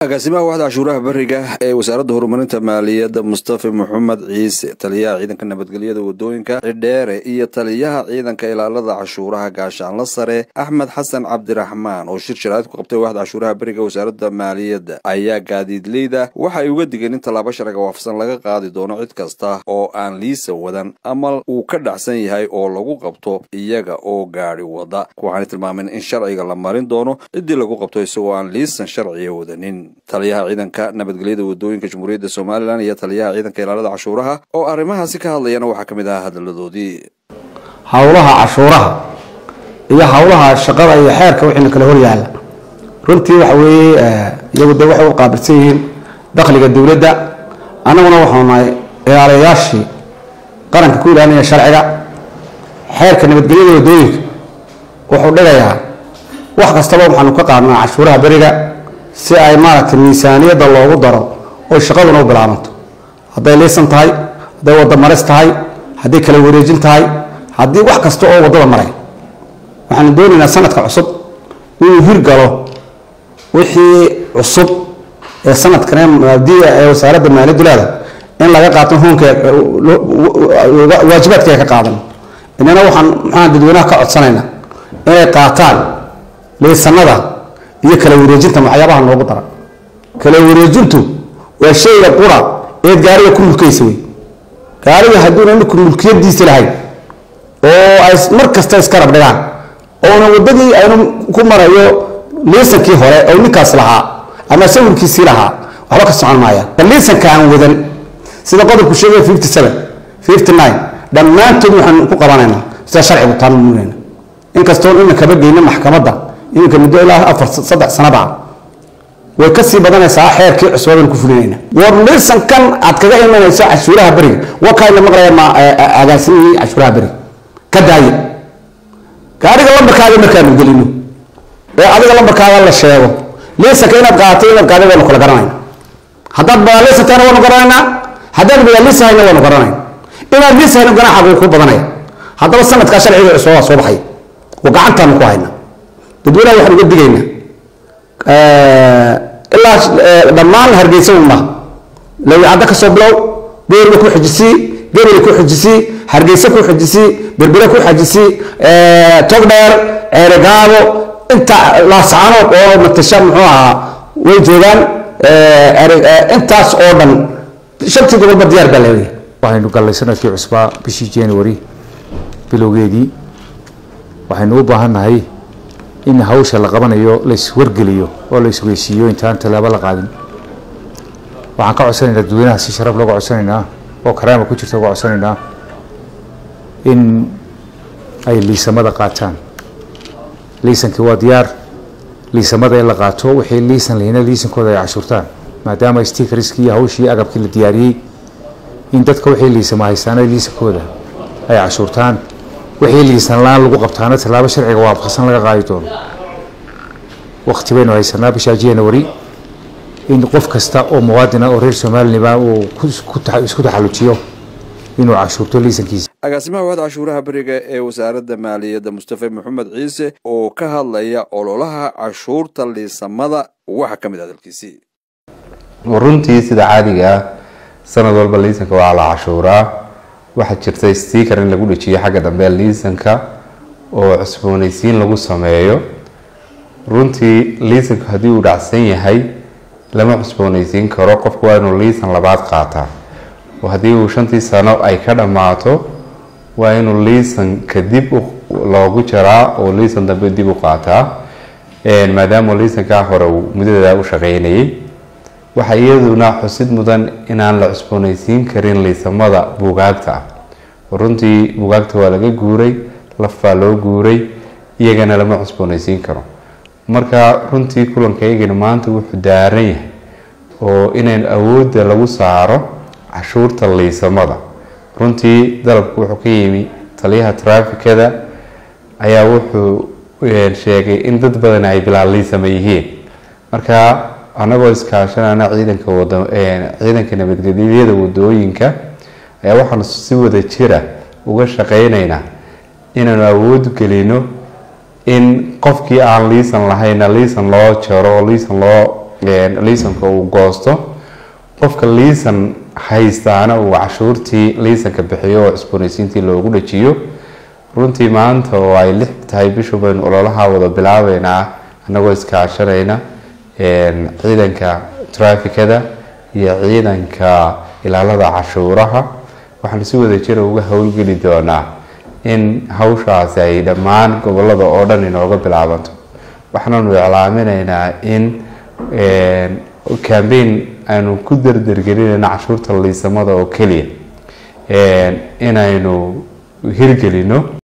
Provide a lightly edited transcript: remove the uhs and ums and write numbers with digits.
agaasimaha waaxda cashuuraha bariga ee wasaaradda horumarinta maaliyadda Mustafa Maxamed Ciise taliyaha ciidanka nabadgelyada wadooyinka Cidheere iyo taliyaha ciidanka ilaalada cashuuraha gaashaan la sare Axmed Xasan Cabdiraxmaan oo shirshiraad ku qabtay waaxda cashuuraha bariga wasaaradda maaliyadda ayaa gaadiidleyda waxa ay uga digeen in talaabo sharciga waafaqsan laga qaadi doono cid kasta oo aan liisa wadan ama uu ka dhacsan yahay oo lagu qabto iyaga oo gaari wada waxaan tilmaameen in sharciga la marin doono cidii lagu qabto isagoo aan liisan sharciga wadanin taliyaha ciidanka nabadgelyada wadooyinka Jamhuuriyadda Soomaaliland iyo taliyaha ciidanka ilaalada cashuuraha oo arrimahaasi ka hadlayana waxa kamid ah hadaladoodii hawlaha cashuuraha iyo hawlaha shaqada iyo xeerka wixii kala hor yaala runtii waxa weeye iyagu waxay u qaabilsan yihiin dakhliga dawladda anaguna waxaan nahay ilaaliyaashii qaranka ku ilaalinaya sharciga xeerka nabadgelyada wadooyinka wuxuu dhigayaa wax kastaba waxaanu ka qaadnaa cashuuraha bariga si ay maaragtay miisaaniyada loogu daro oo shaqaduna u bilaabanto haday leesan tahay haday wada maris tahay haday kala wareejin tahay haddii wax kasta oo wadada maray waxaan doonaynaa sanadka cusub inuu hirgalo wixii cusub ee sanadkan maadiya ee wasaaradda maaliyadda leedahay in laga qaato hoonka waajibaadka ka qaadan inana waxaan dadweynaha ka codsanaynaa inay qaataan leesanada iyo kala wareejinta waxyaabaha loogu dara kala wareejintu waa shayga qura ee gaariga ku mulkaysa way gaariga hadduu ku mulkiyadiisa lahayn oo ay mar kasta iska rabdhaan oo wadadii aynu ku marayo leesankii hore oo ninkaas lahaa ama sawirkiisii lahaa waxba ka socon maaya leesanka aan wadan sida qodobku sheegay 57 59 dhammaantood waxaan ku qabanaynaa sida sharcigu taanmuunayna inkastoo in ka badayna maxkamadda إنك مدة أفر صدق سنة بعد ويكسي بدنا ساعة حير كي عسوان كفلينا ورلسن كان أتكلم إنه يساعد عشورها بري وكاين مقرأ مع أجاسمي عشورها بري كداي كاري قلنا بكاري مكان مدلينه هذا قلنا بكاري الله شيء ليس كنا بقاتين بكاري ولا كل قرنين هذا بالليس تنا ولا قرنين هذا بالليس هنا ولا قرنين إن الليس هنا قرنا حقوق بدنا هذا بس سنة كاشر عيد عسوا صباحي وقعدت أنا كواينا dadweynaha waxaan uga digaynaa ilaa dhammaan hargeysa lawicada ka soo bilow beerna ku xijisi gabriel ku xijisi hargeysa ku xijisi berbera ku xijisi togdheer ceerigaabo inta laascaano oo matasha muxuu ahaa way joogaan intaas oo dhan shantii gobolba diyaar baa leeyahay waxaynu galnay sanadkii cusbaa bishii January bilowgeedii waxaynu u baahannahay in hawsha la qabanayo la iswargeliyo oo la isweysiiyo intaan talaabo la qaadin waxaan ka codsanaynaa dadweynaha si sharaf looga codsanaynaa oo karaama ku jirta uga codsanaynaa in ay liisamada qaataan liisankii waa diyaar liisamada in la qaato wixii liisan lehna liisankooda ay cashuurtaan maadaama stickerskii iyo hawshii agabkii la diyaariyey in dadka wixii liisama haystaan ay liisankooda ay cashuurtaan wixii liisan laan lagu qabtaana talaabo sharciga waafaqsan laga qaadi doono waqti baynu haysanaa bisha January in qof kasta oo muwaadin ah oo reer Soomaaliland uu isku taxallujiyo inuu cashuurto liisankiisa agaasimaha waaxda cashuuraha bariga ee wasaaradda maaliyadda Mustafa Maxamed Ciise oo ka hadlaya ololaha cashuurta liisamada waxa kamid ah dalkiisii runtii sida caadiga sanad walba liisanka waa la cashuuraa waxa jirtay sticker in lagu dhajiyo xagga dambe liisanka oo cusboonaysiin lagu sameeyo runtii liisanka hadii uu dhacsan yahay lama cusboonaysiin karo qofku waa inuu liisan labaad qaataa oo hadii uu 5 sano ay ka dhamaato waa inuu liisan kadib loogu jaraa oo liisan dambe dib u qaataa maadaama liisanka hore uu muddada u shaqeynayay waxa iyaduna xusid mudan inaan la cusboonaysiin karin liisamada buugaagta runtii buugaagta waa laga guuray lafa loo guuray iyagana lama cusboonaysiin karo marka runtii kulankaygana maanta wuxuu daaran yahay oo inaan awoodda lagu saaro cashuurta liisamada runtii dalabku wuxuu ka yimi taliyaha trafficada ayaa wuxuu sheegay in dad badan ay bilaal liisama yihiin marka anagoo iskaashanana ciidanka nabadgelyada wadooyinka ayaa waxaan si wada jira uga shaqeynaynaa inaanu awood gelino in qofkii aan liisan lahayn liisan loo jaro liisan loo liisanka uu goosto qofka liisan haystaana uu cashuurtii liisanka bixiyo oo cusboonaysiintii loogu dhajiyo. runtii maanta oo ay 6 tahay bishu baynu ololaha wada bilaabeynaa anagoo iskaashanayna ciidanka traafikada iyo ciidanka ilaalada cashuuraha. waxaan si wada jir uga howlgeli doonaa in hawshaasi ay dhammaan gobolada oo dhan inooga bilaabanto. waxaanu iclaaminaynaa in campaign aanu ku dardargelinayna cashuurta liisamada oo keliya inaynu hirgelino.